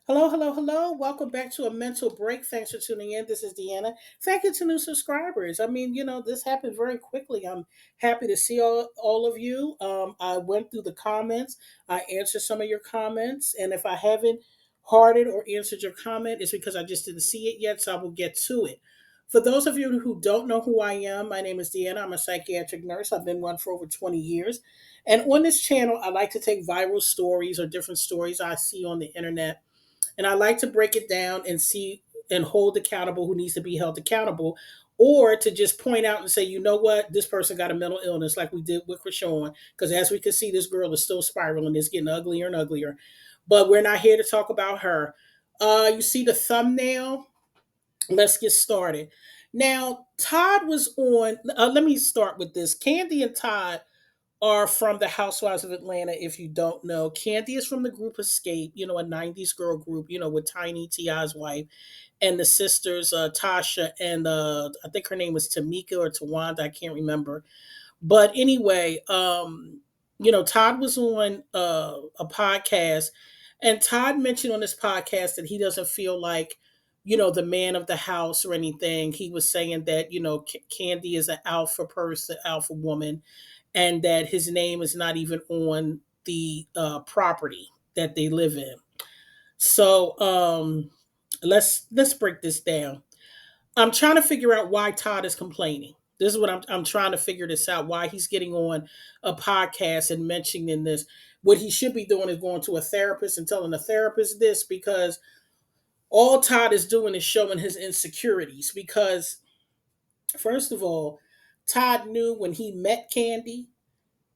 Hello, hello, hello. Welcome back to a mental break. Thanks for tuning in. This is Deanna. Thank you to new subscribers. This happened very quickly. I'm happy to see all of you. I went through the comments, I answered some of your comments, and if I haven't hearted or answered your comment, it's because I just didn't see it yet, so I will get to it. For those of you who don't know who I am, my name is Deanna. I'm a psychiatric nurse. I've been one for over 20 years. And on this channel, I like to take viral stories or different stories I see on the internet, and I like to break it down and see and hold accountable who needs to be held accountable, or to just point out and say, you know what, this person got a mental illness, like we did with Krishan. Because as we can see, this girl is still spiraling. It's getting uglier and uglier. But we're not here to talk about her. You see the thumbnail? Let's get started. Now, Todd was on. Let me start with this. Kandi and Todd are from the Housewives of Atlanta. If you don't know, Kandi is from the group Escape, a 90s girl group, with Tiny T.I.'s wife and the sisters, Tasha and I think her name was Tamika or Tawanda. I can't remember. But anyway, Todd was on a podcast, and Todd mentioned on this podcast that he doesn't feel like, the man of the house or anything. He was saying that, Kandi is an alpha person, alpha woman, and that his name is not even on the property that they live in. So let's break this down. I'm trying to figure out why Todd is complaining. This is what I'm trying to figure this out. Why he's getting on a podcast and mentioning this. What he should be doing is going to a therapist and telling the therapist this, because all Todd is doing is showing his insecurities. Because first of all, Todd knew when he met Kandi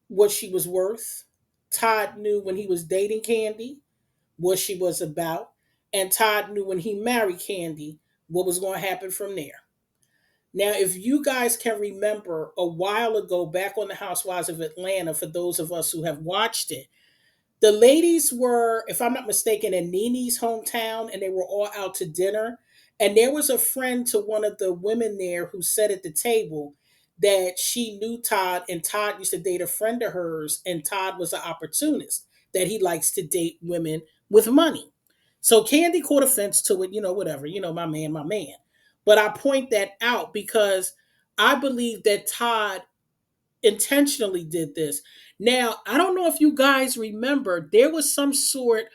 what she was worth. Todd knew when he was dating Kandi what she was about. And Todd knew when he married Kandi what was going to happen from there. Now, if you guys can remember a while ago, back on the Housewives of Atlanta, for those of us who have watched it, the ladies were, if I'm not mistaken, in Nene's hometown, and they were all out to dinner. And there was a friend to one of the women there who said at the table that she knew Todd, and Todd used to date a friend of hers, and Todd was an opportunist, that he likes to date women with money. So Kandi caught offense to it, whatever, my man, my man. But I point that out because I believe that Todd intentionally did this. Now, I don't know if you guys remember, there was some sort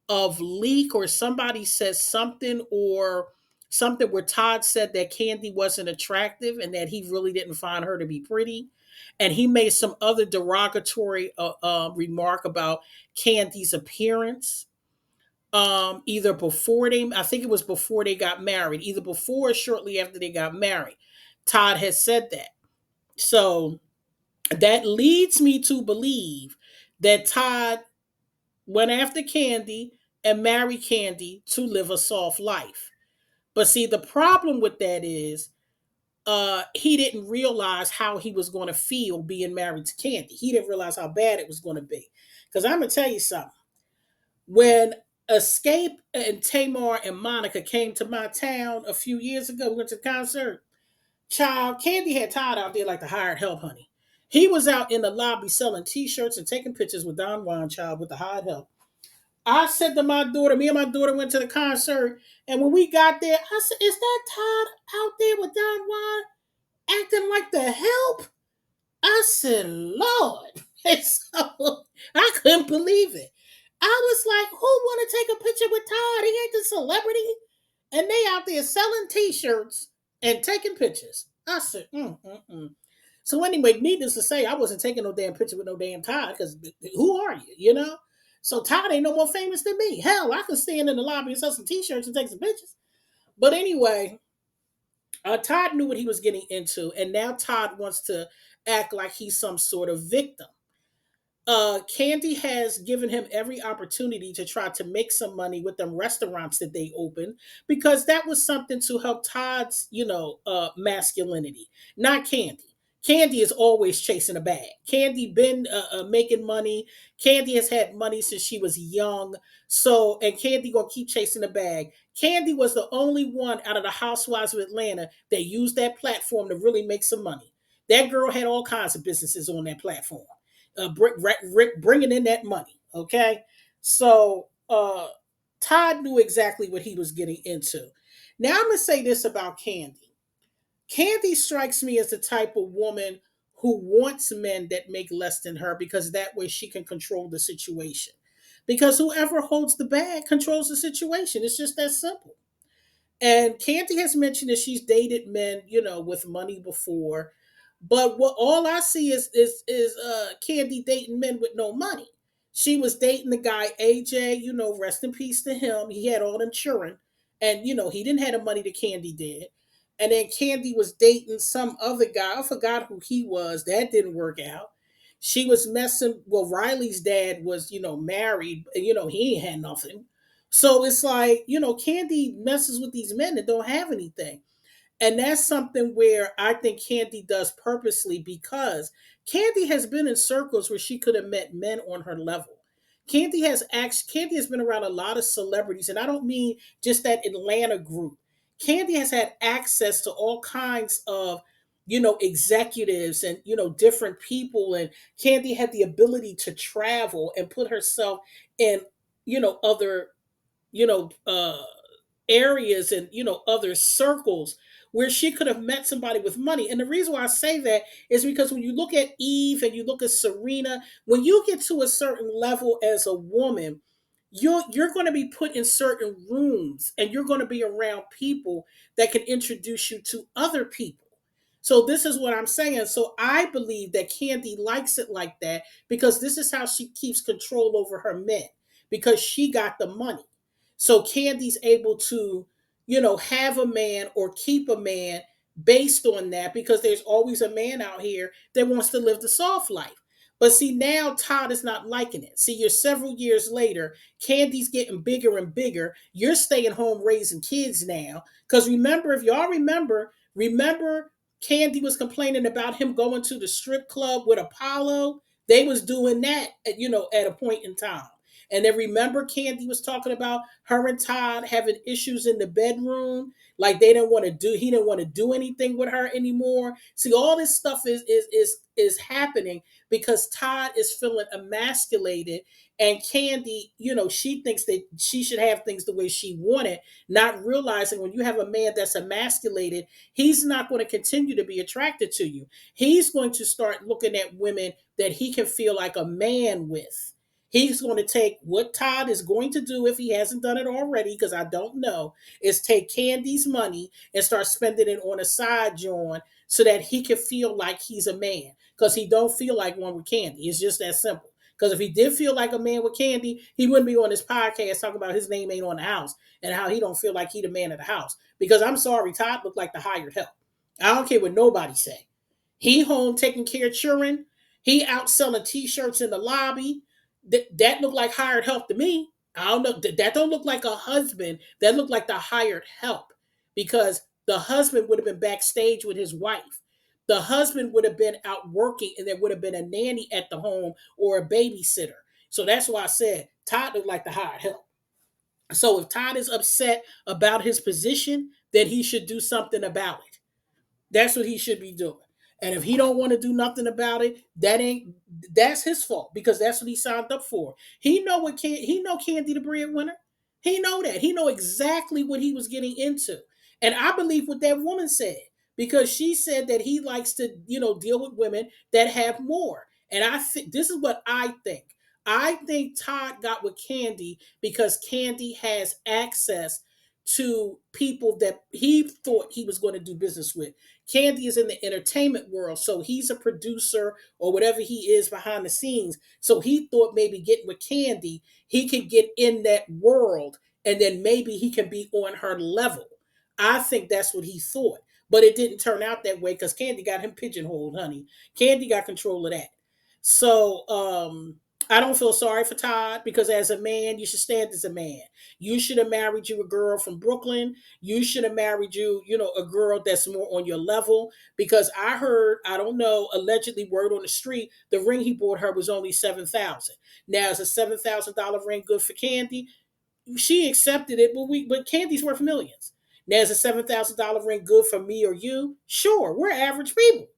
of leak, or somebody said something, or something where Todd said that Kandi wasn't attractive and that he really didn't find her to be pretty. And he made some other derogatory remark about Kandi's appearance. Either before I think it was before they got married, either before or shortly after they got married. Todd has said that. So that leads me to believe that Todd went after Kandi and married Kandi to live a soft life. But see, the problem with that is he didn't realize how he was going to feel being married to Kandi. He didn't realize how bad it was going to be. Because I'm going to tell you something. When Escape and Tamar and Monica came to my town a few years ago, we went to the concert. Child, Kandi had Todd out there like the hired help, honey. He was out in the lobby selling T-shirts and taking pictures with Don Juan, child, with the hired help. I said to my daughter, me and my daughter went to the concert, and when we got there, I said, "Is that Todd out there with Don Juan acting like the help?" I said, "Lord," and so I couldn't believe it. I was like, "Who want to take a picture with Todd? He ain't the celebrity." And they out there selling T-shirts and taking pictures. I said, So anyway, needless to say, I wasn't taking no damn picture with no damn Todd, because who are you? So Todd ain't no more famous than me. Hell, I could stand in the lobby and sell some T-shirts and take some pictures. But anyway, Todd knew what he was getting into, and now Todd wants to act like he's some sort of victim. Kandi has given him every opportunity to try to make some money with them restaurants that they opened, because that was something to help Todd's, masculinity, not Kandi. Kandi is always chasing a bag. Kandi been making money. Kandi has had money since she was young. So, and Kandi gonna keep chasing the bag. Kandi was the only one out of the Housewives of Atlanta that used that platform to really make some money. That girl had all kinds of businesses on that platform, bringing in that money. Okay, so Todd knew exactly what he was getting into. Now I'm gonna say this about Kandi. Kandi strikes me as the type of woman who wants men that make less than her because that way she can control the situation. Because whoever holds the bag controls the situation. It's just that simple. And Kandi has mentioned that she's dated men, with money before. But what all I see is Kandi dating men with no money. She was dating the guy AJ, rest in peace to him. He had all them children. And he didn't have the money that Kandi did. And then Kandi was dating some other guy. I forgot who he was. That didn't work out. She was messing, well, Riley's dad was, married, and he ain't had nothing. So it's like, Kandi messes with these men that don't have anything. And that's something where I think Kandi does purposely because Kandi has been in circles where she could have met men on her level. Kandi has been around a lot of celebrities, and I don't mean just that Atlanta group. Kandi has had access to all kinds of executives and different people, and Kandi had the ability to travel and put herself in other you know uh areas and other circles where she could have met somebody with money. And the reason why I say that is because when you look at Eve and you look at Serena, when you get to a certain level as a woman, you're going to be put in certain rooms and you're going to be around people that can introduce you to other people. So this is what I'm saying. So I believe that Kandi likes it like that because this is how she keeps control over her men because she got the money. So Candy's able to, have a man or keep a man based on that because there's always a man out here that wants to live the soft life. But see, now Todd is not liking it. See, you're several years later, Candy's getting bigger and bigger. You're staying home raising kids now. Because remember, if y'all remember Candy was complaining about him going to the strip club with Apollo. They was doing that, at a point in time. And then remember, Kandi was talking about her and Todd having issues in the bedroom, like he didn't want to do anything with her anymore. See, all this stuff is happening because Todd is feeling emasculated, and Kandi, she thinks that she should have things the way she wanted, not realizing when you have a man that's emasculated, he's not going to continue to be attracted to you. He's going to start looking at women that he can feel like a man with. He's going to take what Todd is going to do if he hasn't done it already, because I don't know, is take Candy's money and start spending it on a side joint so that he can feel like he's a man. Because he don't feel like one with Kandi. It's just that simple. Because if he did feel like a man with Kandi, he wouldn't be on this podcast talking about his name ain't on the house and how he don't feel like he the man of the house. Because I'm sorry, Todd looked like the hired help. I don't care what nobody say. He home taking care of children. He out selling t-shirts in the lobby. That looked like hired help to me. I don't know. That don't look like a husband. That looked like the hired help because the husband would have been backstage with his wife. The husband would have been out working and there would have been a nanny at the home or a babysitter. So that's why I said Todd looked like the hired help. So if Todd is upset about his position, then he should do something about it. That's what he should be doing. And if he don't want to do nothing about it, that's his fault because that's what he signed up for. He know Kandi the breadwinner. He know that. He know exactly what he was getting into. And I believe what that woman said because she said that he likes to, deal with women that have more. And I think this is what I think. I think Todd got with Kandi because Kandi has access to people that he thought he was going to do business with. Kandi is in the entertainment world, so he's a producer or whatever he is behind the scenes. So he thought maybe getting with Kandi, he could get in that world and then maybe he can be on her level. I think that's what he thought. But it didn't turn out that way because Kandi got him pigeonholed, honey. Kandi got control of that. So I don't feel sorry for Todd because as a man, you should stand as a man. You should have married you a girl from Brooklyn. You should have married a girl that's more on your level. Because I heard, I don't know, allegedly word on the street, the ring he bought her was only $7,000. Now is a $7,000 ring good for Kandi? She accepted it, but Candy's worth millions. Now is a $7,000 ring good for me or you? Sure, we're average people.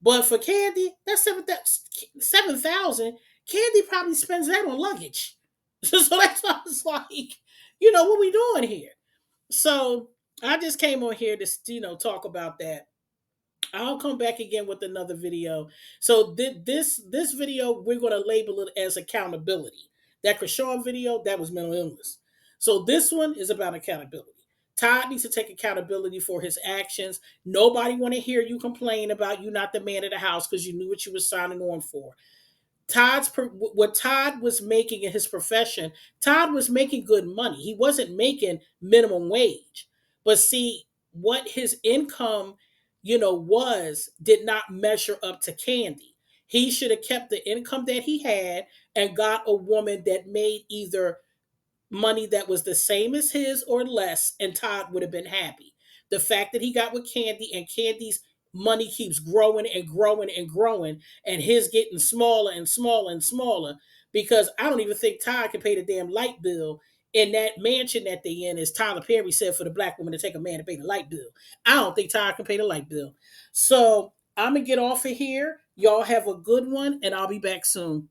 But for Kandi, that's 7,000. Kandi probably spends that on luggage. So that's what I was like. What we doing here? So I just came on here to talk about that. I'll come back again with another video. So this video we're going to label it as accountability. That Krishan video, that was mental illness. So this one is about accountability. Todd needs to take accountability for his actions. Nobody want to hear you complain about you not the man of the house because you knew what you were signing on for. What Todd was making in his profession, Todd was making good money. He wasn't making minimum wage. But see, what his income, was did not measure up to Kandi. He should have kept the income that he had and got a woman that made either money that was the same as his or less, and Todd would have been happy. The fact that he got with Kandi and Kandi's money keeps growing and growing and growing, and his getting smaller and smaller and smaller because I don't even think Todd can pay the damn light bill in that mansion that they in, as Tyler Perry said, for the black woman to take a man to pay the light bill. I don't think Todd can pay the light bill. So I'm gonna get off of here. Y'all have a good one, and I'll be back soon.